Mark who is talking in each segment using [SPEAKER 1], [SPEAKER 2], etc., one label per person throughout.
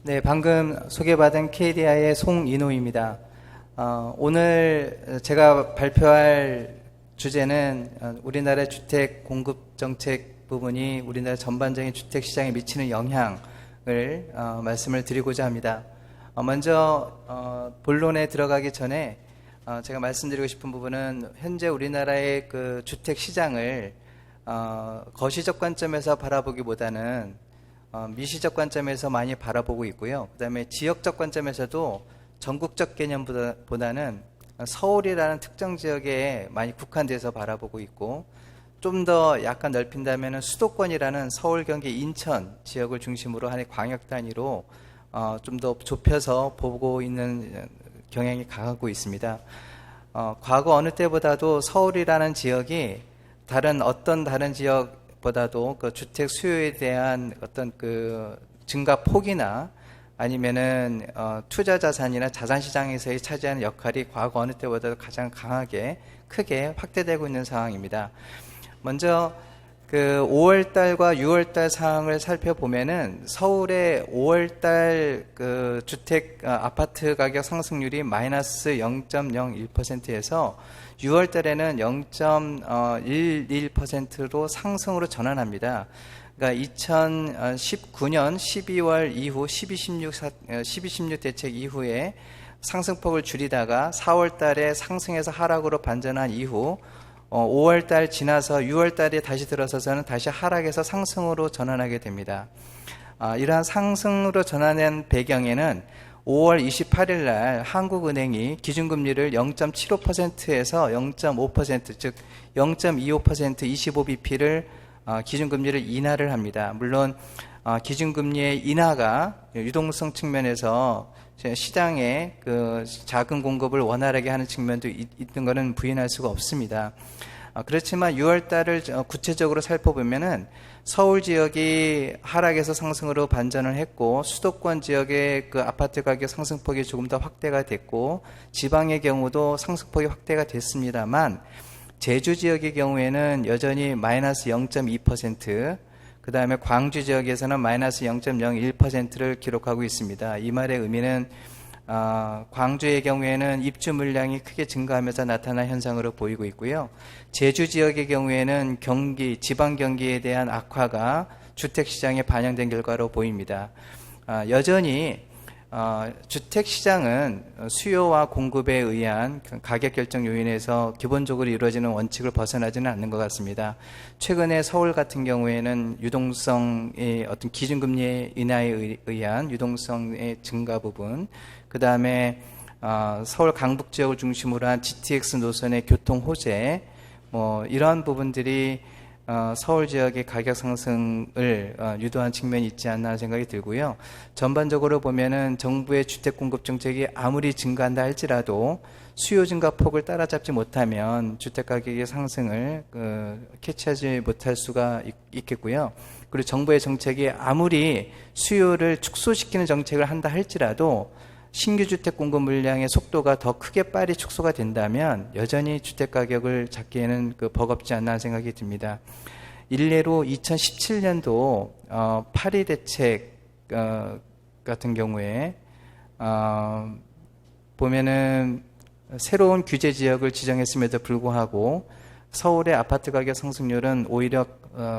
[SPEAKER 1] 네, 방금 소개받은 KDI의 송인호입니다. 오늘 제가 발표할 주제는 우리나라의 주택 공급 정책 부분이 우리나라 전반적인 주택 시장에 미치는 영향을 말씀을 드리고자 합니다. 먼저 본론에 들어가기 전에 제가 말씀드리고 싶은 부분은 현재 우리나라의 그 주택 시장을 거시적 관점에서 바라보기보다는 미시적 관점에서 많이 바라보고 있고요. 그 다음에 지역적 관점에서도 전국적 개념보다는 서울이라는 특정 지역에 많이 국한돼서 바라보고 있고, 좀 더 약간 넓힌다면 수도권이라는 서울, 경기, 인천 지역을 중심으로 하는 광역 단위로 좀 더 좁혀서 보고 있는 경향이 강하고 있습니다. 과거 어느 때보다도 서울이라는 지역이 어떤 다른 지역보다도 그 주택 수요에 대한 어떤 그 증가 폭이나 아니면은 투자 자산이나 자산 시장에서의 차지하는 역할이 과거 어느 때보다도 가장 크게 확대되고 있는 상황입니다. 먼저 그 5월달과 6월달 상황을 살펴보면은 서울의 5월달 그 주택 아파트 가격 상승률이 마이너스 0.01%에서 6월달에는 0.11%로 상승으로 전환합니다. 그러니까 2019년 12월 이후 12.16 대책 이후에 상승폭을 줄이다가 4월달에 상승해서 하락으로 반전한 이후 5월달 지나서 6월달에 다시 들어서서는 다시 하락해서 상승으로 전환하게 됩니다. 이러한 상승으로 전환한 배경에는 5월 28일 날 한국은행이 기준금리를 0.75%에서 0.5%, 즉 0.25% 25bp를 기준금리를 인하를 합니다. 물론 기준금리의 인하가 유동성 측면에서 시장에 그 자금 공급을 원활하게 하는 측면도 있는 것은 부인할 수가 없습니다. 그렇지만 6월 달을 구체적으로 살펴보면은 서울 지역이 하락에서 상승으로 반전을 했고, 수도권 지역의 그 아파트 가격 상승폭이 조금 더 확대가 됐고, 지방의 경우도 상승폭이 확대가 됐습니다만, 제주 지역의 경우에는 여전히 마이너스 0.2%, 그 다음에 광주 지역에서는 마이너스 0.01%를 기록하고 있습니다. 이 말의 의미는 광주의 경우에는 입주 물량이 크게 증가하면서 나타난 현상으로 보이고 있고요. 제주 지역의 경우에는 지방 경기에 대한 악화가 주택시장에 반영된 결과로 보입니다. 여전히 주택시장은 수요와 공급에 의한 가격 결정 요인에서 기본적으로 이루어지는 원칙을 벗어나지는 않는 것 같습니다. 최근에 서울 같은 경우에는 유동성의 어떤 기준금리 인하에 의한 유동성의 증가 부분, 그 다음에 서울 강북 지역을 중심으로 한 GTX 노선의 교통 호재, 이러한 부분들이 서울 지역의 가격 상승을 유도한 측면이 있지 않나 하는 생각이 들고요. 전반적으로 보면은 정부의 주택 공급 정책이 아무리 증가한다 할지라도 수요 증가 폭을 따라잡지 못하면 주택 가격의 상승을 캐치하지 못할 수가 있겠고요. 그리고 정부의 정책이 아무리 수요를 축소시키는 정책을 한다 할지라도 신규 주택 공급 물량의 속도가 더 크게 빨리 축소가 된다면 여전히 주택 가격을 잡기에는 버겁지 않나 하는 생각이 듭니다. 일례로 2017년도 8.2 대책 같은 경우에 보면은 새로운 규제 지역을 지정했음에도 불구하고 서울의 아파트 가격 상승률은 오히려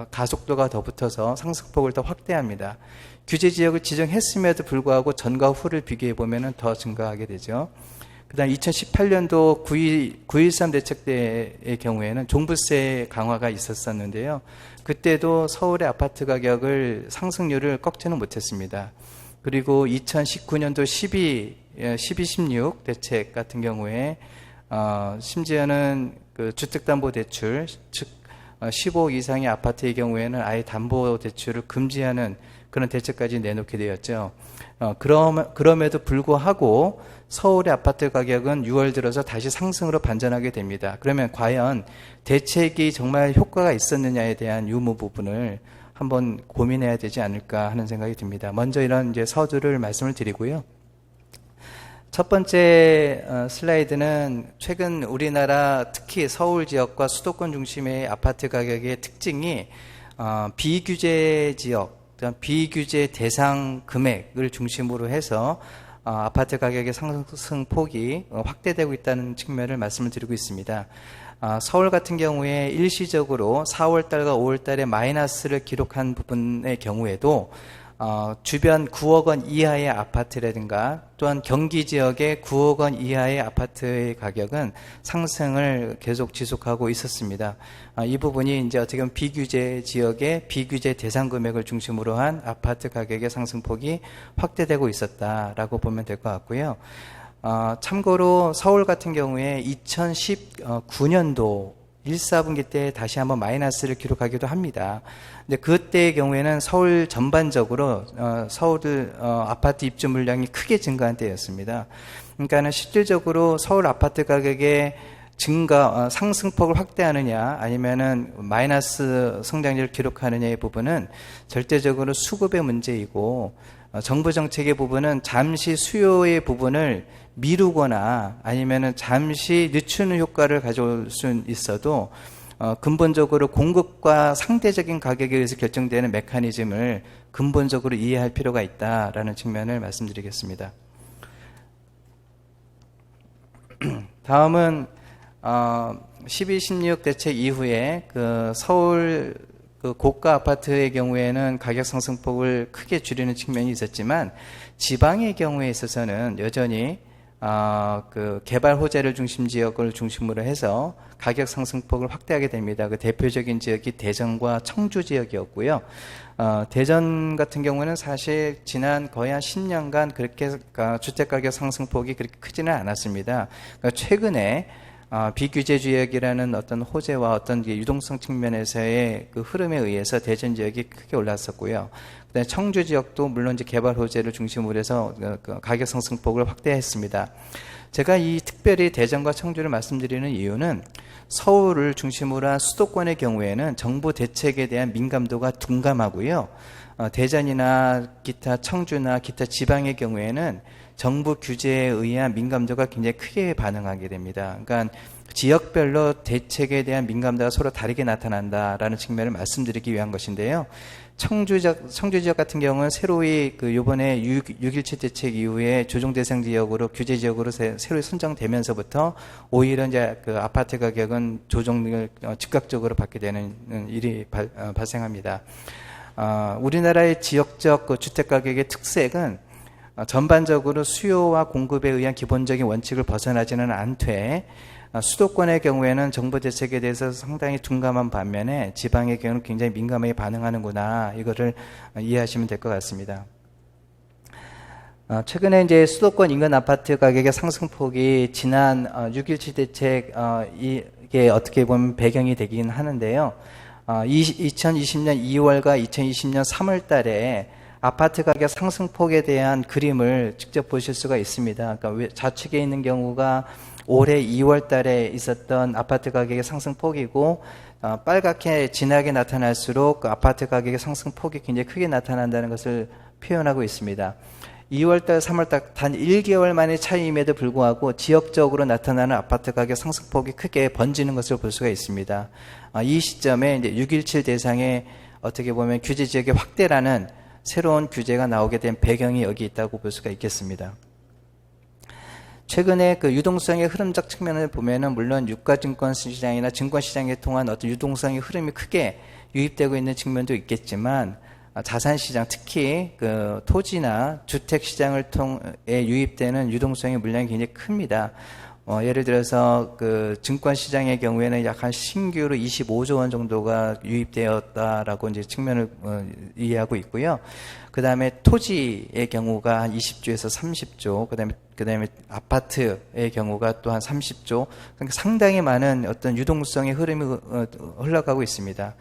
[SPEAKER 1] 가속도가 더 붙어서 상승폭을 더 확대합니다. 규제 지역을 지정했음에도 불구하고 전과 후를 비교해 보면 더 증가하게 되죠. 그 다음 2018년도 9.13 대책 때의 경우에는 종부세 강화가 있었었는데요. 그때도 서울의 아파트 가격을 상승률을 꺾지는 못했습니다. 그리고 2019년도 12.16 대책 같은 경우에 심지어는 그 주택담보대출, 즉 15억 이상의 아파트의 경우에는 아예 담보대출을 금지하는 그런 대책까지 내놓게 되었죠. 그럼에도 불구하고 서울의 아파트 가격은 6월 들어서 다시 상승으로 반전하게 됩니다. 그러면 과연 대책이 정말 효과가 있었느냐에 대한 유무 부분을 한번 고민해야 되지 않을까 하는 생각이 듭니다. 먼저 이런 이제 서두를 말씀을 드리고요. 첫 번째 슬라이드는 최근 우리나라 특히 서울 지역과 수도권 중심의 아파트 가격의 특징이 비규제 지역, 또한 비규제 대상 금액을 중심으로 해서 아파트 가격의 상승폭이 확대되고 있다는 측면을 말씀을 드리고 있습니다. 서울 같은 경우에 일시적으로 4월달과 5월달에 마이너스를 기록한 부분의 경우에도 주변 9억 원 이하의 아파트라든가 또한 경기 지역의 9억 원 이하의 아파트의 가격은 상승을 계속 지속하고 있었습니다. 이 부분이 이제 어떻게 보면 비규제 지역의 비규제 대상 금액을 중심으로 한 아파트 가격의 상승폭이 확대되고 있었다라고 보면 될 것 같고요. 참고로 서울 같은 경우에 2019년도 1, 4분기 때 다시 한번 마이너스를 기록하기도 합니다. 근데 그때의 경우에는 서울 전반적으로 서울 아파트 입주 물량이 크게 증가한 때였습니다. 그러니까는 실질적으로 서울 아파트 가격의 상승폭을 확대하느냐 아니면은 마이너스 성장률을 기록하느냐의 부분은 절대적으로 수급의 문제이고 정부 정책의 부분은 잠시 수요의 부분을 미루거나 아니면은 잠시 늦추는 효과를 가져올 수 있어도 근본적으로 공급과 상대적인 가격에 의해서 결정되는 메커니즘을 근본적으로 이해할 필요가 있다라는 측면을 말씀드리겠습니다. 다음은 12.16 대책 이후에 그 서울 그 고가 아파트의 경우에는 가격 상승폭을 크게 줄이는 측면이 있었지만 지방의 경우에 있어서는 여전히 그 개발 호재를 중심 지역을 중심으로 해서 가격 상승폭을 확대하게 됩니다. 그 대표적인 지역이 대전과 청주 지역이었고요. 대전 같은 경우는 사실 지난 거의 한 10년간 그렇게 주택 가격 상승폭이 그렇게 크지는 않았습니다. 그러니까 최근에 비규제 지역이라는 어떤 호재와 어떤 유동성 측면에서의 그 흐름에 의해서 대전 지역이 크게 올랐었고요. 그다음에 청주 지역도 물론 이제 개발 호재를 중심으로 해서 가격 상승폭을 확대했습니다. 제가 이 특별히 대전과 청주를 말씀드리는 이유는 서울을 중심으로 한 수도권의 경우에는 정부 대책에 대한 민감도가 둔감하고요. 대전이나 기타 청주나 기타 지방의 경우에는 정부 규제에 의한 민감도가 굉장히 크게 반응하게 됩니다. 그러니까 지역별로 대책에 대한 민감도가 서로 다르게 나타난다라는 측면을 말씀드리기 위한 것인데요. 청주 지역 같은 경우는 새로이 요번에 6.17 대책 이후에 조정 대상 지역으로 규제 지역으로 새로이 선정되면서부터 오히려 이제 그 아파트 가격은 조정을 즉각적으로 받게 되는 일이 발생합니다. 우리나라의 지역적 그 주택 가격의 특색은 전반적으로 수요와 공급에 의한 기본적인 원칙을 벗어나지는 않되 수도권의 경우에는 정부 대책에 대해서 상당히 둔감한 반면에 지방의 경우는 굉장히 민감하게 반응하는구나, 이거를 이해하시면 될 것 같습니다. 최근에 이제 수도권 인근 아파트 가격의 상승폭이 지난 6.17 대책 이게 어떻게 보면 배경이 되긴 하는데요. 2020년 2월과 2020년 3월 달에 아파트 가격 상승폭에 대한 그림을 직접 보실 수가 있습니다. 그러니까 좌측에 있는 경우가 올해 2월 달에 있었던 아파트 가격의 상승폭이고, 빨갛게 진하게 나타날수록 그 아파트 가격의 상승폭이 굉장히 크게 나타난다는 것을 표현하고 있습니다. 2월 달, 3월 달 단 1개월 만의 차이임에도 불구하고 지역적으로 나타나는 아파트 가격 상승폭이 크게 번지는 것을 볼 수가 있습니다. 이 시점에 이제 6.17 대상의 어떻게 보면 규제 지역의 확대라는 새로운 규제가 나오게 된 배경이 여기 있다고 볼 수가 있겠습니다. 최근에 그 유동성의 흐름적 측면을 보면은 물론 유가증권 시장이나 증권 시장에 통한 어떤 유동성의 흐름이 크게 유입되고 있는 측면도 있겠지만, 자산 시장, 특히 그 토지나 주택 시장을 통해 유입되는 유동성의 물량이 굉장히 큽니다. 예를 들어서 그 증권 시장의 경우에는 약 한 신규로 25조 원 정도가 유입되었다라고 이제 측면을 이해하고 있고요. 그 다음에 토지의 경우가 한 20조에서 30조, 그 다음에 아파트의 경우가 또 한 30조, 그러니까 상당히 많은 어떤 유동성의 흐름이 흘러가고 있습니다.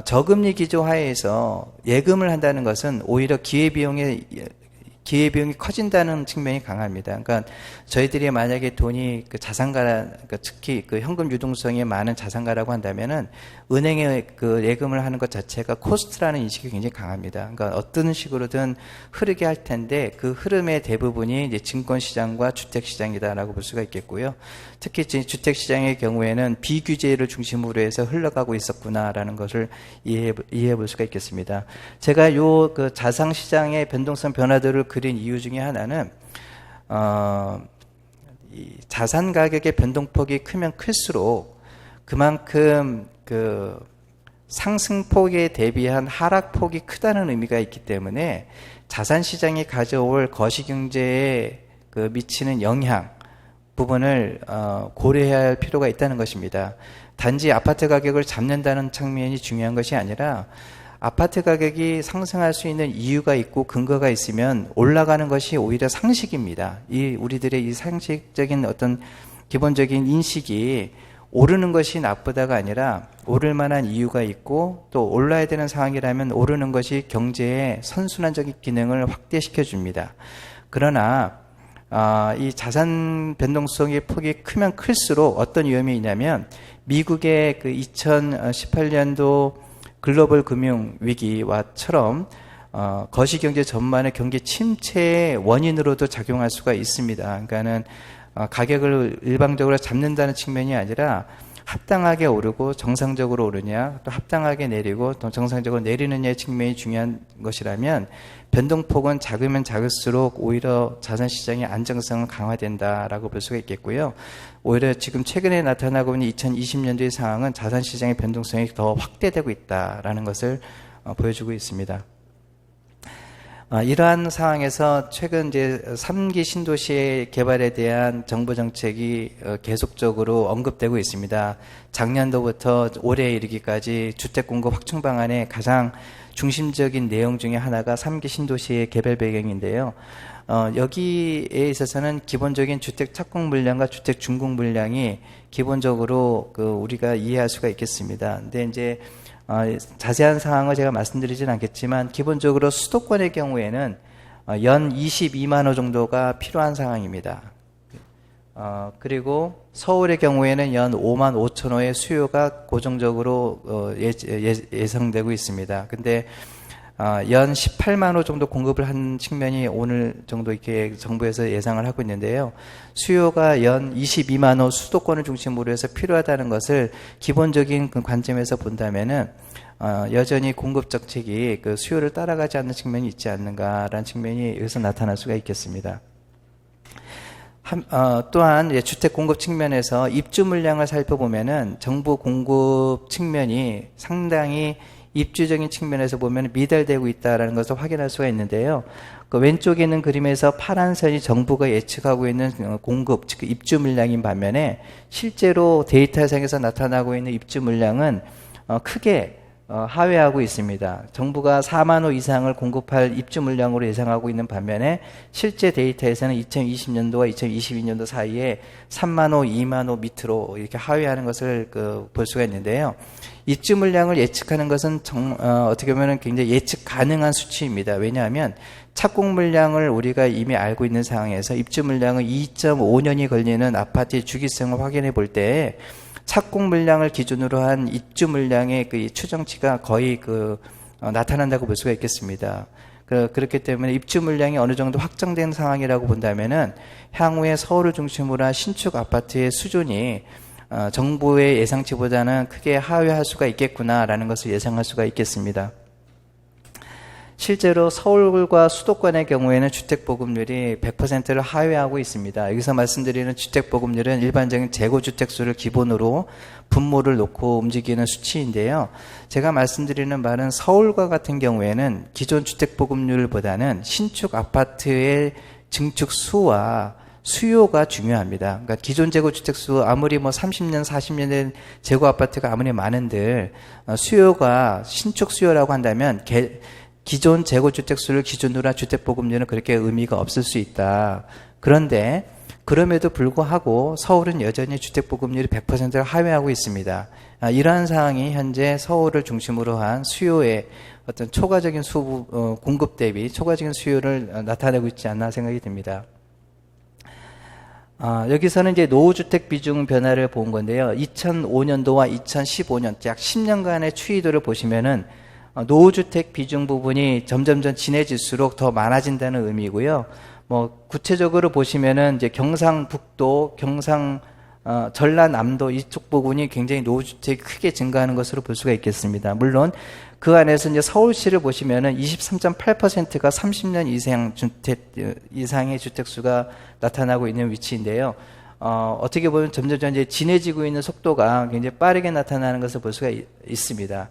[SPEAKER 1] 저금리 기조 하에서 예금을 한다는 것은 오히려 기회비용의 기회비용이 커진다는 측면이 강합니다. 그러니까 저희들이 만약에 돈이 그 자산가, 그러니까 특히 그 현금 유동성이 많은 자산가라고 한다면은 은행에 그 예금을 하는 것 자체가 코스트라는 인식이 굉장히 강합니다. 그러니까 어떤 식으로든 흐르게 할 텐데 그 흐름의 대부분이 이제 증권시장과 주택시장이다라고 볼 수가 있겠고요. 특히 주택시장의 경우에는 비규제를 중심으로 해서 흘러가고 있었구나라는 것을 이해해 볼 수가 있겠습니다. 제가 요 그 자산시장의 변동성 변화들을 그린 이유 중에 하나는 이 자산 가격의 변동폭이 크면 클수록 그만큼 그 상승폭에 대비한 하락폭이 크다는 의미가 있기 때문에 자산시장이 가져올 거시경제에 그 미치는 영향 부분을 고려해야 할 필요가 있다는 것입니다. 단지 아파트 가격을 잡는다는 측면이 중요한 것이 아니라 아파트 가격이 상승할 수 있는 이유가 있고 근거가 있으면 올라가는 것이 오히려 상식입니다. 이 우리들의 이 상식적인 어떤 기본적인 인식이 오르는 것이 나쁘다가 아니라 오를 만한 이유가 있고 또 올라야 되는 상황이라면 오르는 것이 경제의 선순환적인 기능을 확대시켜 줍니다. 그러나 이 자산 변동성의 폭이 크면 클수록 어떤 위험이 있냐면 미국의 그 2018년도 글로벌 금융 위기와처럼 거시경제 전반의 경기 침체의 원인으로도 작용할 수가 있습니다. 그러니까는 가격을 일방적으로 잡는다는 측면이 아니라 합당하게 오르고 정상적으로 오르냐, 또 합당하게 내리고 또 정상적으로 내리느냐의 측면이 중요한 것이라면 변동폭은 작으면 작을수록 오히려 자산시장의 안정성은 강화된다라고 볼 수가 있겠고요. 오히려 지금 최근에 나타나고 있는 2020년도의 상황은 자산시장의 변동성이 더 확대되고 있다라는 것을 보여주고 있습니다. 이러한 상황에서 최근 이제 3기 신도시의 개발에 대한 정부 정책이 계속적으로 언급되고 있습니다. 작년도부터 올해에 이르기까지 주택 공급 확충 방안의 가장 중심적인 내용 중에 하나가 3기 신도시의 개발 배경인데요. 여기에 있어서는 기본적인 주택 착공 물량과 주택 준공 물량이 기본적으로 우리가 이해할 수가 있겠습니다. 근데 이제 자세한 사항을 제가 말씀드리진 않겠지만 기본적으로 수도권의 경우에는 연 22만 호 정도가 필요한 상황입니다. 그리고 서울의 경우에는 연 5만 5천 호의 수요가 고정적으로 예상되고 있습니다. 근데 연 18만 호 정도 공급을 한 측면이 오늘 정도 이렇게 정부에서 예상을 하고 있는데요. 수요가 연 22만 호 수도권을 중심으로 해서 필요하다는 것을 기본적인 그 관점에서 본다면은 여전히 공급 정책이 그 수요를 따라가지 않는 측면이 있지 않는가라는 측면이 여기서 나타날 수가 있겠습니다. 또한 주택 공급 측면에서 입주 물량을 살펴보면은 정부 공급 측면이 상당히 입주적인 측면에서 보면 미달되고 있다는 것을 확인할 수가 있는데요. 그 왼쪽에 있는 그림에서 파란 선이 정부가 예측하고 있는 공급, 즉 입주 물량인 반면에 실제로 데이터상에서 나타나고 있는 입주 물량은 크게 하회하고 있습니다. 정부가 4만 호 이상을 공급할 입주 물량으로 예상하고 있는 반면에 실제 데이터에서는 2020년도와 2022년도 사이에 3만 호, 2만 호 밑으로 이렇게 하회하는 것을 볼 수가 있는데요. 입주 물량을 예측하는 것은 어떻게 보면 굉장히 예측 가능한 수치입니다. 왜냐하면 착공 물량을 우리가 이미 알고 있는 상황에서 입주 물량은 2.5년이 걸리는 아파트의 주기성을 확인해 볼 때 착공 물량을 기준으로 한 입주 물량의 그 추정치가 거의 나타난다고 볼 수가 있겠습니다. 그렇기 때문에 입주 물량이 어느 정도 확정된 상황이라고 본다면은 향후에 서울을 중심으로 한 신축 아파트의 수준이 정부의 예상치보다는 크게 하회할 수가 있겠구나라는 것을 예상할 수가 있겠습니다. 실제로 서울과 수도권의 경우에는 주택보급률이 100%를 하회하고 있습니다. 여기서 말씀드리는 주택보급률은 일반적인 재고주택수를 기본으로 분모를 놓고 움직이는 수치인데요. 제가 말씀드리는 말은 서울과 같은 경우에는 기존 주택보급률보다는 신축 아파트의 증축 수와 수요가 중요합니다. 그러니까 기존 재고주택수 아무리 30년, 40년 된 재고 아파트가 아무리 많은들 수요가 신축 수요라고 한다면 기존 재고주택수를 기준으로 한 주택보급률은 그렇게 의미가 없을 수 있다. 그런데 그럼에도 불구하고 서울은 여전히 주택보급률이 100%를 하회하고 있습니다. 이러한 상황이 현재 서울을 중심으로 한 수요의 어떤 초과적인 공급 대비 초과적인 수요를 나타내고 있지 않나 생각이 듭니다. 여기서는 이제 노후주택 비중 변화를 본 건데요. 2005년도와 2015년, 약 10년간의 추이도를 보시면은, 노후주택 비중 부분이 점점점 진해질수록 더 많아진다는 의미고요. 구체적으로 보시면은 이제 경상북도, 전라남도 이쪽 부분이 굉장히 노후주택이 크게 증가하는 것으로 볼 수가 있겠습니다. 물론, 그 안에서 이제 서울시를 보시면은 23.8%가 30년 이상의 주택수가 나타나고 있는 위치인데요. 어떻게 보면 점점 이제 진해지고 있는 속도가 굉장히 빠르게 나타나는 것을 볼 수가 있습니다.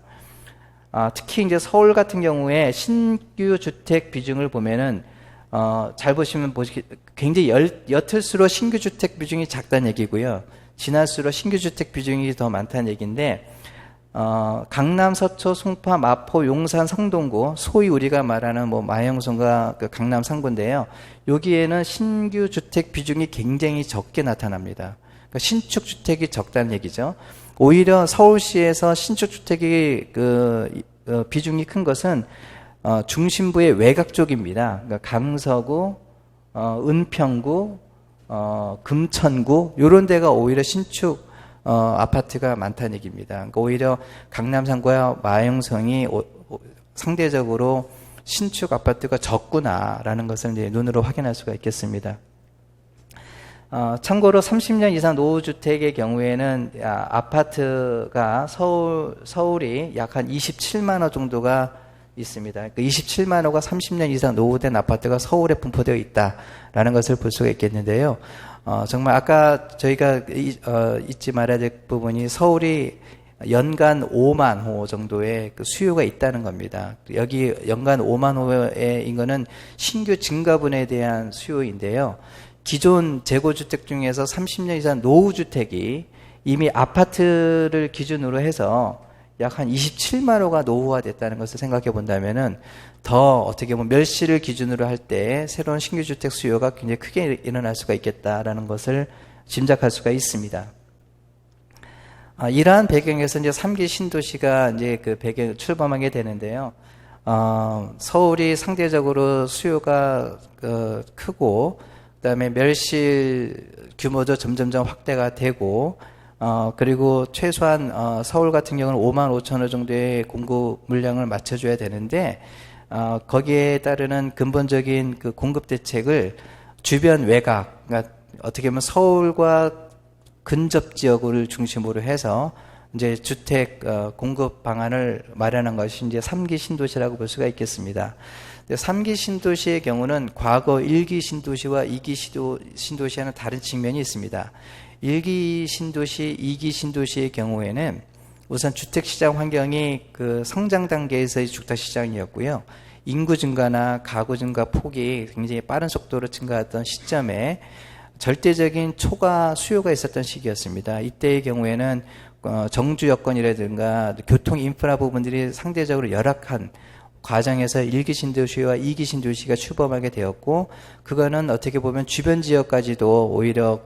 [SPEAKER 1] 특히 이제 서울 같은 경우에 신규 주택 비중을 보면은, 잘 보시면 굉장히 옅을수록 신규 주택 비중이 작다는 얘기고요. 지날수록 신규 주택 비중이 더 많다는 얘기인데, 강남, 서초, 송파, 마포, 용산, 성동구, 소위 우리가 말하는 마영선과 그 강남 3구인데요. 여기에는 신규 주택 비중이 굉장히 적게 나타납니다. 그러니까 신축 주택이 적다는 얘기죠. 오히려 서울시에서 신축 주택이 비중이 큰 것은 중심부의 외곽 쪽입니다. 그러니까 강서구, 은평구, 금천구 이런 데가 오히려 신축 아파트가 많다는 얘기입니다. 그러니까 오히려 강남 3구와 마영성이 상대적으로 신축 아파트가 적구나라는 것을 이제 눈으로 확인할 수가 있겠습니다. 참고로 30년 이상 노후주택의 경우에는 아파트가 서울이 약 한 27만 호 정도가 있습니다. 그 27만 호가 30년 이상 노후된 아파트가 서울에 분포되어 있다라는 것을 볼 수가 있겠는데요. 정말 아까 저희가 잊지 말아야 될 부분이 서울이 연간 5만 호 정도의 그 수요가 있다는 겁니다. 여기 연간 5만 호의 인거는 신규 증가분에 대한 수요인데요. 기존 재고주택 중에서 30년 이상 노후주택이 이미 아파트를 기준으로 해서 약 한 27만 호가 노후화됐다는 것을 생각해 본다면은 더 어떻게 보면 멸시를 기준으로 할 때 새로운 신규 주택 수요가 굉장히 크게 일어날 수가 있겠다라는 것을 짐작할 수가 있습니다. 이러한 배경에서 이제 3기 신도시가 이제 그 배경을 출범하게 되는데요. 서울이 상대적으로 수요가 크고, 그다음에 멸실 규모도 점점점 확대가 되고, 그리고 최소한 서울 같은 경우는 5만 5천 호 정도의 공급 물량을 맞춰줘야 되는데, 거기에 따르는 근본적인 그 공급 대책을 주변 외곽, 그러니까 어떻게 보면 서울과 근접 지역을 중심으로 해서 이제 주택 공급 방안을 마련한 것이 이제 3기 신도시라고 볼 수가 있겠습니다. 3기 신도시의 경우는 과거 1기 신도시와 2기 신도시와는 다른 측면이 있습니다. 1기 신도시, 2기 신도시의 경우에는 우선 주택시장 환경이 그 성장 단계에서의 주택시장이었고요. 인구 증가나 가구 증가 폭이 굉장히 빠른 속도로 증가했던 시점에 절대적인 초과 수요가 있었던 시기였습니다. 이때의 경우에는 정주 여건이라든가 교통 인프라 부분들이 상대적으로 열악한 과정에서 1기 신도시와 2기 신도시가 출범하게 되었고, 그거는 어떻게 보면 주변 지역까지도 오히려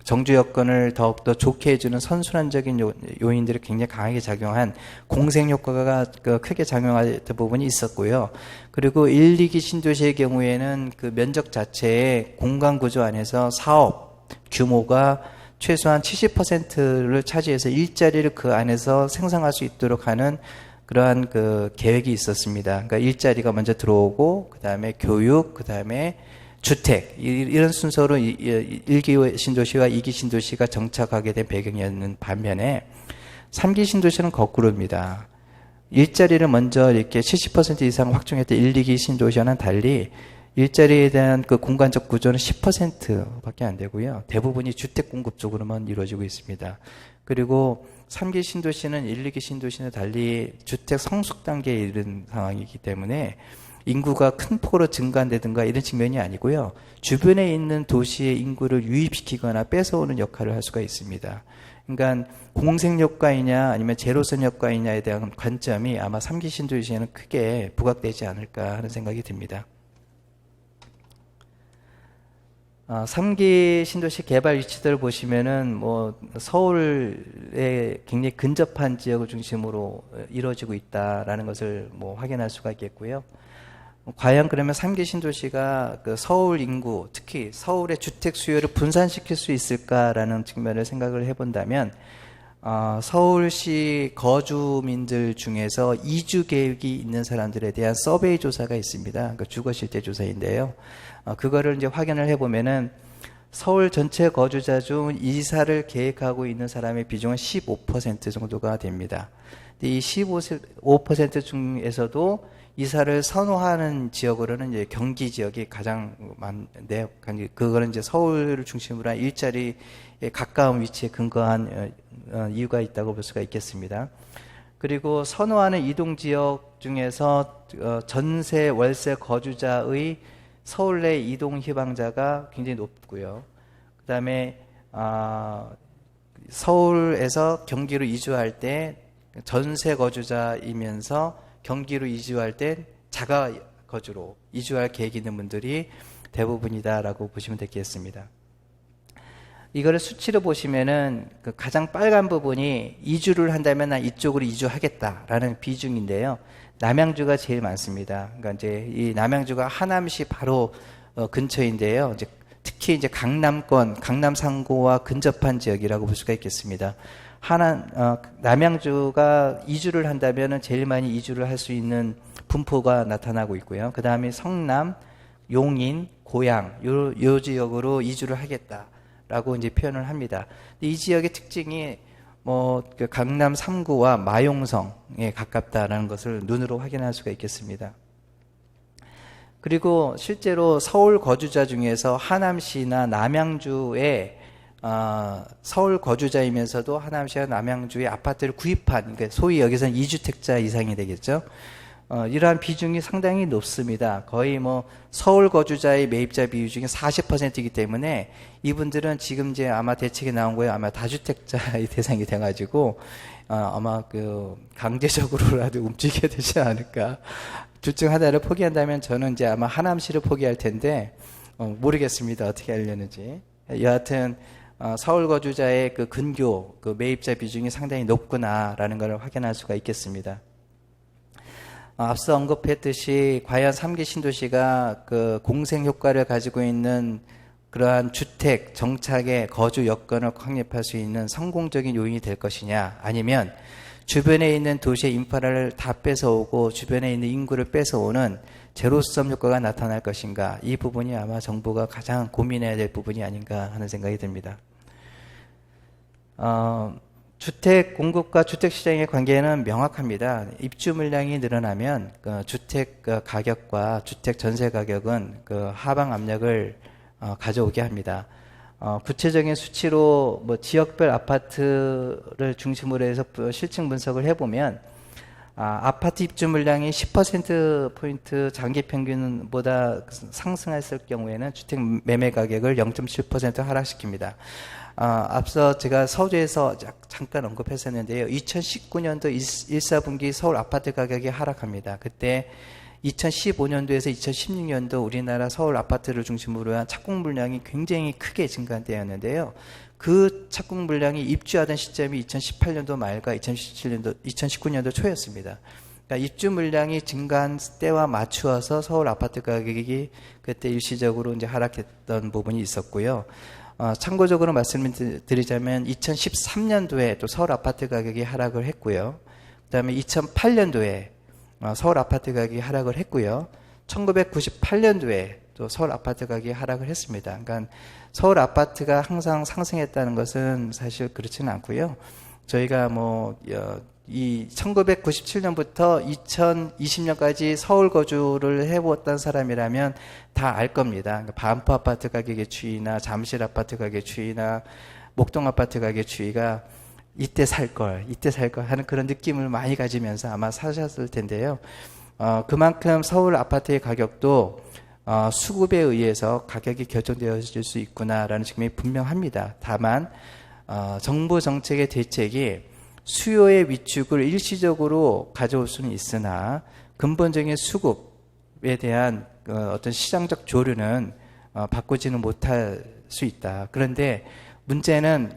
[SPEAKER 1] 정주 여건을 더욱더 좋게 해주는 선순환적인 요인들이 굉장히 강하게 작용한 공생 효과가 크게 작용할 부분이 있었고요. 그리고 1, 2기 신도시의 경우에는 그 면적 자체의 공간 구조 안에서 사업 규모가 최소한 70%를 차지해서 일자리를 그 안에서 생성할 수 있도록 하는 그러한 그 계획이 있었습니다. 그러니까 일자리가 먼저 들어오고, 그 다음에 교육, 그 다음에 주택, 이런 순서로 1기 신도시와 2기 신도시가 정착하게 된 배경이었는 반면에 3기 신도시는 거꾸로입니다. 일자리를 먼저 이렇게 70% 이상 확충했던 1, 2기 신도시와는 달리 일자리에 대한 그 공간적 구조는 10%밖에 안 되고요. 대부분이 주택 공급 쪽으로만 이루어지고 있습니다. 그리고 3기 신도시는 1, 2기 신도시는 달리 주택 성숙 단계에 이른 상황이기 때문에 인구가 큰 폭으로 증가한다든가 이런 측면이 아니고요. 주변에 있는 도시의 인구를 유입시키거나 뺏어오는 역할을 할 수가 있습니다. 그러니까 공생 효과이냐 아니면 제로선 효과이냐에 대한 관점이 아마 3기 신도시에는 크게 부각되지 않을까 하는 생각이 듭니다. 3기 신도시 개발 위치들을 보시면은 뭐 서울에 굉장히 근접한 지역을 중심으로 이루어지고 있다라는 것을 뭐 확인할 수가 있겠고요. 과연 그러면 3기 신도시가 그 서울 인구, 특히 서울의 주택 수요를 분산시킬 수 있을까라는 측면을 생각을 해본다면, 서울시 거주민들 중에서 이주 계획이 있는 사람들에 대한 서베이 조사가 있습니다. 그러니까 주거실태 조사인데요. 그거를 이제 확인을 해보면은 서울 전체 거주자 중 이사를 계획하고 있는 사람의 비중은 15% 정도가 됩니다. 이 15% 중에서도 이사를 선호하는 지역으로는 이제 경기 지역이 가장 많은데요. 그거는 이제 서울을 중심으로 한 일자리에 가까운 위치에 근거한 이유가 있다고 볼 수가 있겠습니다. 그리고 선호하는 이동 지역 중에서 전세, 월세 거주자의 서울 내 이동 희망자가 굉장히 높고요. 그 다음에 서울에서 경기로 이주할 때 전세 거주자이면서 경기로 이주할 때 자가 거주로 이주할 계획이 있는 분들이 대부분이다라고 보시면 되겠습니다. 이거를 수치로 보시면은 그 가장 빨간 부분이 이주를 한다면 난 이쪽으로 이주하겠다라는 비중인데요. 남양주가 제일 많습니다. 그러니까 이제 이 남양주가 하남시 바로 근처인데요. 이제 특히 이제 강남권, 강남 상고와 근접한 지역이라고 볼 수가 있겠습니다. 남양주가 이주를 한다면은 제일 많이 이주를 할 수 있는 분포가 나타나고 있고요. 그 다음에 성남, 용인, 고양 요 지역으로 이주를 하겠다라고 이제 표현을 합니다. 이 지역의 특징이 그 강남 3구와 마용성에 가깝다라는 것을 눈으로 확인할 수가 있겠습니다. 그리고 실제로 서울 거주자 중에서 하남시나 남양주에 서울 거주자이면서도 하남시와 남양주에 아파트를 구입한, 그러니까 소위 여기서는 2주택자 이상이 되겠죠. 이러한 비중이 상당히 높습니다. 거의 뭐 서울 거주자의 매입자 비율 중에 40%이기 때문에 이분들은 지금 이제 아마 대책에 나온 거에 아마 다주택자의 대상이 돼가지고 아마 그 강제적으로라도 움직여야 되지 않을까. 둘 중 하나를 포기한다면 저는 이제 아마 하남시를 포기할 텐데 모르겠습니다. 어떻게 하려는지. 여하튼 서울 거주자의 그 근교, 그 매입자 비중이 상당히 높구나라는 걸 확인할 수가 있겠습니다. 앞서 언급했듯이 과연 3기 신도시가 그 공생 효과를 가지고 있는 그러한 주택 정착의 거주 여건을 확립할 수 있는 성공적인 요인이 될 것이냐, 아니면 주변에 있는 도시의 인프라를 다 뺏어오고 주변에 있는 인구를 뺏어오는 제로섬 효과가 나타날 것인가, 이 부분이 아마 정부가 가장 고민해야 될 부분이 아닌가 하는 생각이 듭니다. 주택 공급과 주택 시장의 관계는 명확합니다. 입주 물량이 늘어나면 주택 가격과 주택 전세 가격은 그 하방 압력을 가져오게 합니다. 구체적인 수치로 뭐 지역별 아파트를 중심으로 해서 실증 분석을 해보면 아파트 입주 물량이 10%포인트 장기 평균보다 상승했을 경우에는 주택 매매 가격을 0.7% 하락시킵니다. 앞서 제가 서두에서 잠깐 언급했었는데요. 2019년도 1, 4분기 서울 아파트 가격이 하락합니다. 그때 2015년도에서 2016년도 우리나라 서울 아파트를 중심으로 한 착공 물량이 굉장히 크게 증가한 때였는데요. 그 착공 물량이 입주하던 시점이 2018년도 말과 2019년도 초였습니다. 그러니까 입주 물량이 증가한 때와 맞추어서 서울 아파트 가격이 그때 일시적으로 이제 하락했던 부분이 있었고요. 참고적으로 말씀을 드리자면 2013년도에 또 서울 아파트 가격이 하락을 했고요. 그 다음에 2008년도에 서울 아파트 가격이 하락을 했고요. 1998년도에 또 서울 아파트 가격이 하락을 했습니다. 그러니까 서울 아파트가 항상 상승했다는 것은 사실 그렇지는 않고요. 저희가 이 1997년부터 2020년까지 서울 거주를 해보았던 사람이라면 다 알 겁니다. 그러니까 반포 아파트 가격의 추이나 잠실 아파트 가격의 추이나 목동 아파트 가격의 추이가 이때 살 걸 하는 그런 느낌을 많이 가지면서 아마 사셨을 텐데요. 그만큼 서울 아파트의 가격도 수급에 의해서 가격이 결정되어질 수 있구나라는 측면이 분명합니다. 다만 정부 정책의 대책이 수요의 위축을 일시적으로 가져올 수는 있으나 근본적인 수급에 대한 어떤 시장적 조류는 바꾸지는 못할 수 있다. 그런데 문제는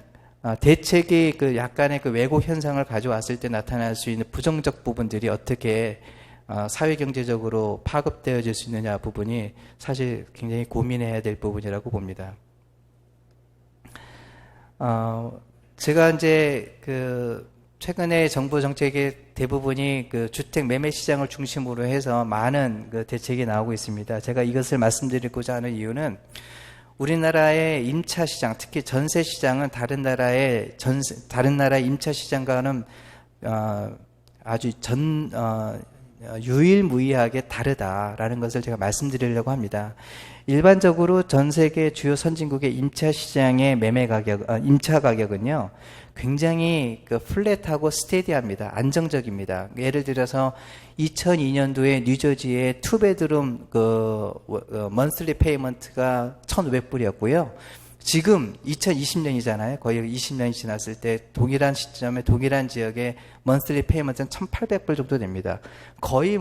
[SPEAKER 1] 대책이 그 약간의 그 왜곡 현상을 가져왔을 때 나타날 수 있는 부정적 부분들이 어떻게 사회경제적으로 파급되어질 수 있느냐 부분이 사실 굉장히 고민해야 될 부분이라고 봅니다. 제가 이제 그 최근에 정부 정책의 대부분이 그 주택 매매 시장을 중심으로 해서 많은 그 대책이 나오고 있습니다. 제가 이것을 말씀드리고자 하는 이유는 우리나라의 임차 시장, 특히 전세 시장은 다른 나라의 임차 시장과는 아주 유일무이하게 다르다라는 것을 제가 말씀드리려고 합니다. 일반적으로 전 세계 주요 선진국의 임차 시장의 임차 가격은요, 굉장히 그 플랫하고 스테디합니다. 안정적입니다. 예를 들어서 2002년도에 뉴저지의 투베드룸 먼슬리 페이먼트가 1,500불이었고요. 지금 2020년이잖아요. 거의 20년이 지났을 때 동일한 시점에 동일한 지역의 먼슬리 페이먼트는 1,800불 정도 됩니다. 거의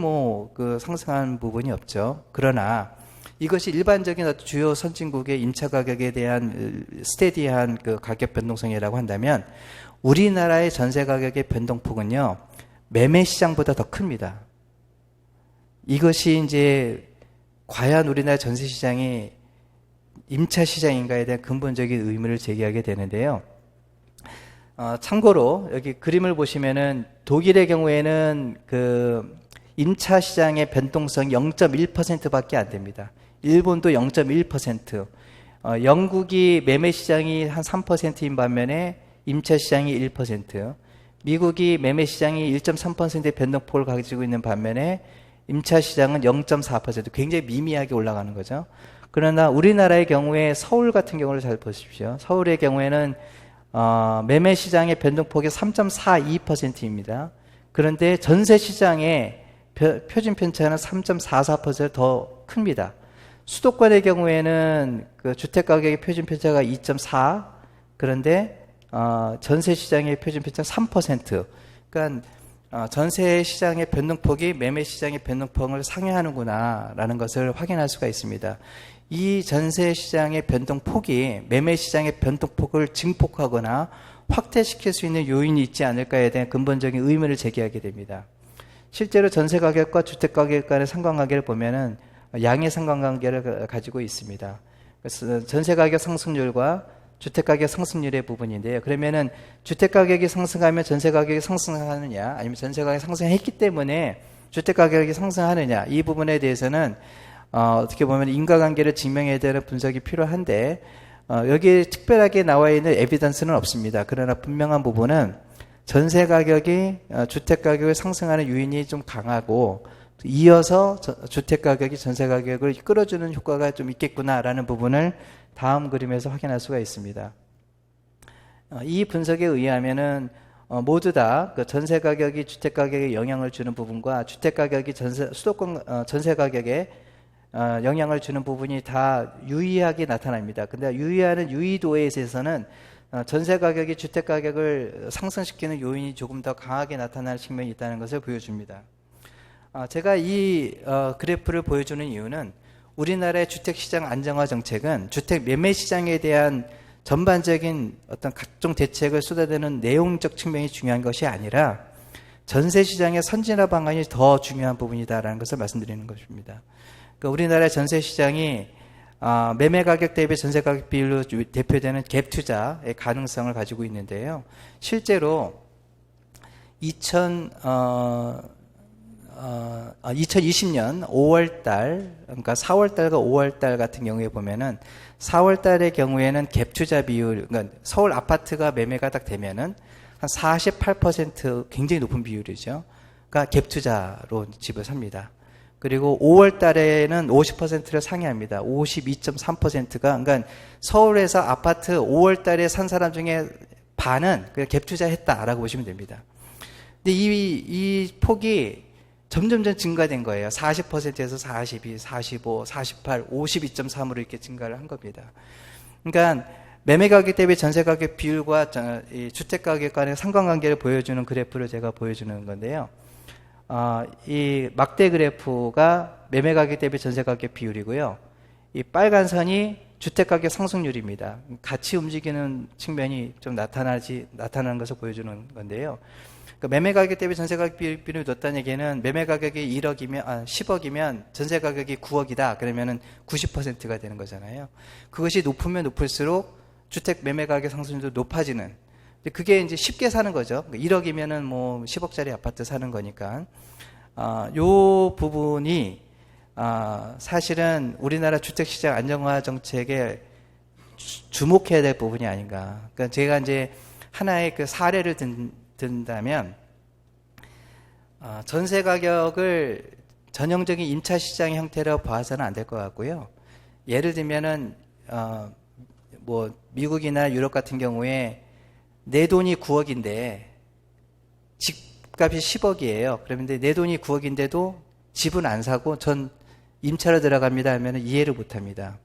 [SPEAKER 1] 상승한 부분이 없죠. 그러나 이것이 일반적인 주요 선진국의 임차 가격에 대한 스테디한 그 가격 변동성이라고 한다면 우리나라의 전세 가격의 변동폭은요, 매매 시장보다 더 큽니다. 이것이 이제 과연 우리나라 전세 시장이 임차 시장인가에 대한 근본적인 의문을 제기하게 되는데요. 참고로 여기 그림을 보시면은 독일의 경우에는 그 임차 시장의 변동성이 0.1%밖에 안 됩니다. 일본도 0.1%, 영국이 매매 시장이 한 3%인 반면에 임차 시장이 1%, 미국이 매매 시장이 1.3%의 변동폭을 가지고 있는 반면에 임차 시장은 0.4%, 굉장히 미미하게 올라가는 거죠. 그러나 우리나라의 경우에 서울 같은 경우를 잘 보십시오. 서울의 경우에는 매매 시장의 변동폭이 3.42%입니다. 그런데 전세 시장의 표준 편차는 3.44% 더 큽니다. 수도권의 경우에는 그 주택 가격의 표준 편차가 2.4, 그런데 전세 시장의 표준 편차가 3%. 그러니까 전세 시장의 변동폭이 매매 시장의 변동폭을 상회하는구나라는 것을 확인할 수가 있습니다. 이 전세 시장의 변동폭이 매매 시장의 변동폭을 증폭하거나 확대시킬 수 있는 요인이 있지 않을까에 대한 근본적인 의문을 제기하게 됩니다. 실제로 전세 가격과 주택 가격 간의 상관관계를 보면은 양의 상관관계를 가지고 있습니다. 그래서 전세 가격 상승률과 주택 가격 상승률의 부분인데요. 그러면은 주택 가격이 상승하면 전세 가격이 상승하느냐, 아니면 전세 가격이 상승했기 때문에 주택 가격이 상승하느냐, 이 부분에 대해서는 어떻게 보면 인과관계를 증명해야 되는 분석이 필요한데 여기에 특별하게 나와 있는 에비던스는 없습니다. 그러나 분명한 부분은 전세 가격이 주택 가격을 상승하는 요인이 좀 강하고 이어서 주택 가격이 전세 가격을 끌어주는 효과가 좀 있겠구나라는 부분을 다음 그림에서 확인할 수가 있습니다. 이 분석에 의하면은 모두 다 그 전세 가격이 주택 가격에 영향을 주는 부분과 주택 가격이 수도권 전세 가격에 영향을 주는 부분이 다 유의하게 나타납니다. 근데 유의하는 유의도에 있어서는 전세 가격이 주택 가격을 상승시키는 요인이 조금 더 강하게 나타날 측면이 있다는 것을 보여줍니다. 제가 이 그래프를 보여주는 이유는 우리나라의 주택시장 안정화 정책은 주택 매매 시장에 대한 전반적인 어떤 각종 대책을 쏟아내는 내용적 측면이 중요한 것이 아니라 전세 시장의 선진화 방안이 더 중요한 부분이다라는 것을 말씀드리는 것입니다. 그러니까 우리나라의 전세 시장이 매매 가격 대비 전세 가격 비율로 대표되는 갭 투자의 가능성을 가지고 있는데요. 실제로 2020년 5월달, 그러니까 4월달과 5월달 같은 경우에 보면은 4월달의 경우에는 갭 투자 비율, 그러니까 서울 아파트가 매매가 딱 되면은 한 48% 굉장히 높은 비율이죠. 그러니까 갭 투자로 집을 삽니다. 그리고 5월달에는 50%를 상회합니다. 52.3%가, 그러니까 서울에서 아파트 5월달에 산 사람 중에 반은 그냥 갭 투자했다라고 보시면 됩니다. 근데 이 폭이 점점 증가된 거예요. 40%에서 42, 45, 48, 52.3으로 이렇게 증가를 한 겁니다. 그러니까 매매 가격 대비 전세 가격 비율과 주택 가격 간의 상관관계를 보여주는 그래프를 제가 보여주는 건데요. 이 막대 그래프가 매매 가격 대비 전세 가격 비율이고요. 이 빨간 선이 주택가격 상승률입니다. 같이 움직이는 측면이 좀 나타나는 것을 보여주는 건데요. 그러니까 매매 가격 대비 전세 가격 비율을 넣었다는 얘기는 매매 가격이 10억이면 전세 가격이 9억이다. 그러면은 90%가 되는 거잖아요. 그것이 높으면 높을수록 주택 매매 가격 상승률도 높아지는. 그게 이제 쉽게 사는 거죠. 1억이면은 뭐 10억짜리 아파트 사는 거니까. 요 부분이 사실은 우리나라 주택시장 안정화 정책에 주목해야 될 부분이 아닌가. 그러니까 제가 이제 하나의 그 사례를 든다면, 전세 가격을 전형적인 임차 시장 형태로 봐서는 안 될 것 같고요. 예를 들면은, 뭐, 미국이나 유럽 같은 경우에 내 돈이 9억인데, 집값이 10억이에요. 그런데 내 돈이 9억인데도 집은 안 사고 전 임차로 들어갑니다 하면 이해를 못 합니다.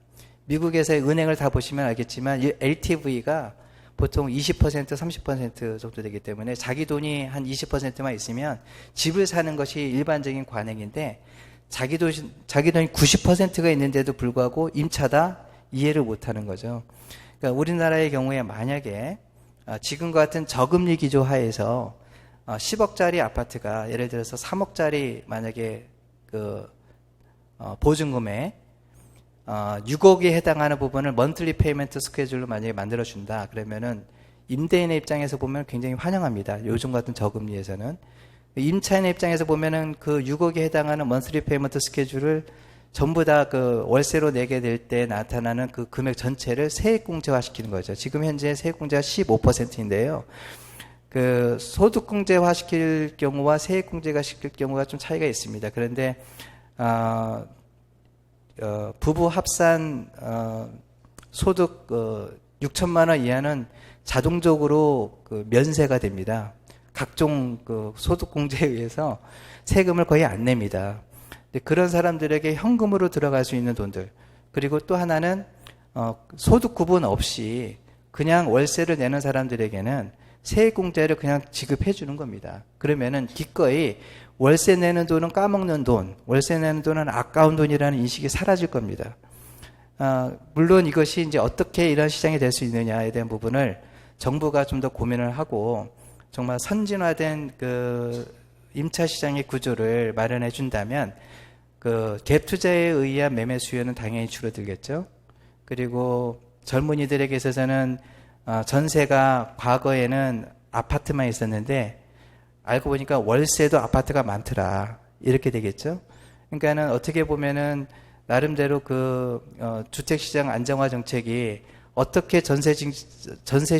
[SPEAKER 1] 미국에서의 은행을 다 보시면 알겠지만 LTV가 보통 20%, 30% 정도 되기 때문에 자기 돈이 한 20%만 있으면 집을 사는 것이 일반적인 관행인데 자기 돈이 90%가 있는데도 불구하고 임차다 이해를 못 하는 거죠. 그러니까 우리나라의 경우에 만약에 지금과 같은 저금리 기조 하에서 10억짜리 아파트가 예를 들어서 3억짜리 만약에 보증금에 6억에 해당하는 부분을 먼틀리 페이먼트 스케줄로 만약에 만들어준다. 그러면은 임대인의 입장에서 보면 굉장히 환영합니다. 요즘 같은 저금리에서는. 임차인의 입장에서 보면은 그 6억에 해당하는 먼틀리 페이먼트 스케줄을 전부 다 그 월세로 내게 될 때 나타나는 그 금액 전체를 세액공제화 시키는 거죠. 지금 현재 세액공제가 15%인데요. 그 소득공제화 시킬 경우와 세액공제가 시킬 경우가 좀 차이가 있습니다. 그런데 부부 합산 소득 6천만 원 이하는 자동적으로 그 면세가 됩니다. 각종 그 소득공제에 의해서 세금을 거의 안 냅니다. 근데 그런 사람들에게 현금으로 들어갈 수 있는 돈들, 그리고 또 하나는 소득 구분 없이 그냥 월세를 내는 사람들에게는 세액공제를 그냥 지급해 주는 겁니다. 그러면은 기꺼이 월세 내는 돈은 까먹는 돈, 월세 내는 돈은 아까운 돈이라는 인식이 사라질 겁니다. 물론 이것이 이제 어떻게 이런 시장이 될 수 있느냐에 대한 부분을 정부가 좀 더 고민을 하고 정말 선진화된 그 임차 시장의 구조를 마련해 준다면 그 갭 투자에 의한 매매 수요는 당연히 줄어들겠죠. 그리고 젊은이들에게 있어서는 전세가 과거에는 아파트만 있었는데 알고 보니까 월세도 아파트가 많더라. 이렇게 되겠죠. 그러니까는 어떻게 보면은 나름대로 주택시장 안정화 정책이 어떻게 전세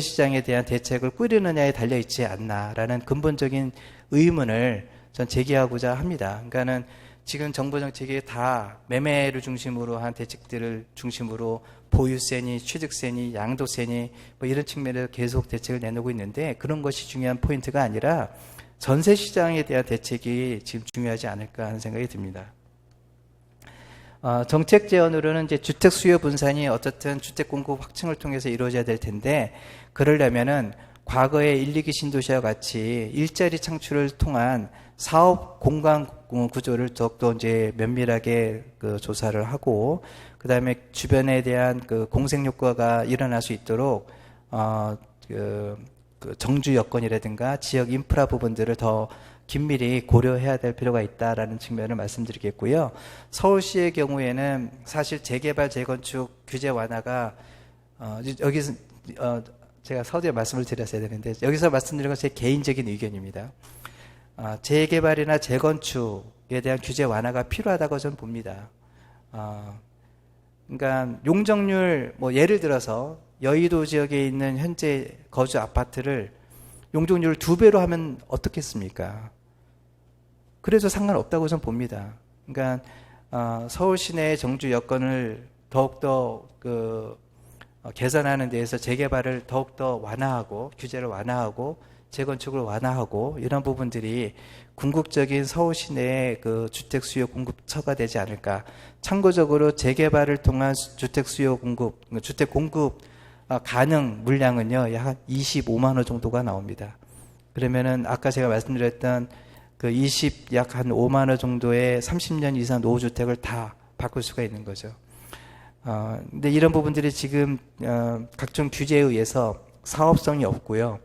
[SPEAKER 1] 시장에 대한 대책을 꾸리느냐에 달려 있지 않나라는 근본적인 의문을 전 제기하고자 합니다. 그러니까는 지금 정부 정책이 다 매매를 중심으로 한 대책들을 중심으로 보유세니 취득세니 양도세니 뭐 이런 측면에서 계속 대책을 내놓고 있는데 그런 것이 중요한 포인트가 아니라 전세 시장에 대한 대책이 지금 중요하지 않을까 하는 생각이 듭니다. 정책 제언으로는 이제 주택 수요 분산이 어떻든 주택 공급 확충을 통해서 이루어져야 될 텐데 그러려면은 과거의 1, 2기 신도시와 같이 일자리 창출을 통한 사업 공간 구조를 더욱더 이제 면밀하게 조사를 하고 그 다음에 주변에 대한 공생 효과가 일어날 수 있도록 정주 여건이라든가 지역 인프라 부분들을 더 긴밀히 고려해야 될 필요가 있다라는 측면을 말씀드리겠고요. 서울시의 경우에는 사실 재개발, 재건축 규제 완화가 여기서 제가 서두에 말씀을 드렸어야 되는데 여기서 말씀드린 건 제 개인적인 의견입니다. 재개발이나 재건축에 대한 규제 완화가 필요하다고 저는 봅니다. 그러니까 용적률 뭐 예를 들어서 여의도 지역에 있는 현재 거주 아파트를 용적률을 2배로 하면 어떻겠습니까? 그래서 상관없다고 저는 봅니다. 그러니까 서울 시내의 정주 여건을 더욱더 개선하는 데에서 재개발을 더욱더 완화하고 규제를 완화하고 재건축을 완화하고 이런 부분들이 궁극적인 서울 시내의 주택 수요 공급처가 되지 않을까. 참고적으로 재개발을 통한 주택 수요 공급, 주택 공급 가능 물량은요, 약 25만 호 정도가 나옵니다. 그러면은 아까 제가 말씀드렸던 약 한 5만 호 정도의 30년 이상 노후주택을 다 바꿀 수가 있는 거죠. 근데 이런 부분들이 지금 각종 규제에 의해서 사업성이 없고요.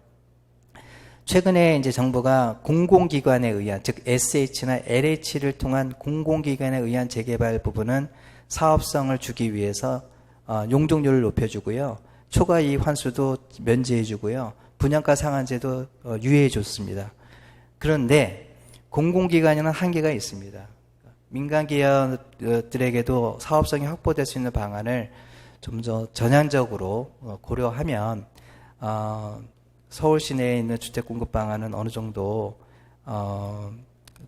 [SPEAKER 1] 최근에 이제 정부가 공공기관에 의한, 즉 SH나 LH를 통한 공공기관에 의한 재개발 부분은 사업성을 주기 위해서 용적률을 높여주고요. 초과이익 환수도 면제해주고요. 분양가 상한제도 유예해줬습니다. 그런데 공공기관에는 한계가 있습니다. 민간 기업들에게도 사업성이 확보될 수 있는 방안을 좀 더 전향적으로 고려하면 서울 시내에 있는 주택 공급 방안은 어느 정도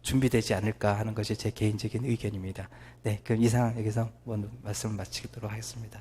[SPEAKER 1] 준비되지 않을까 하는 것이 제 개인적인 의견입니다. 네, 그럼 이상 여기서 말씀을 마치도록 하겠습니다.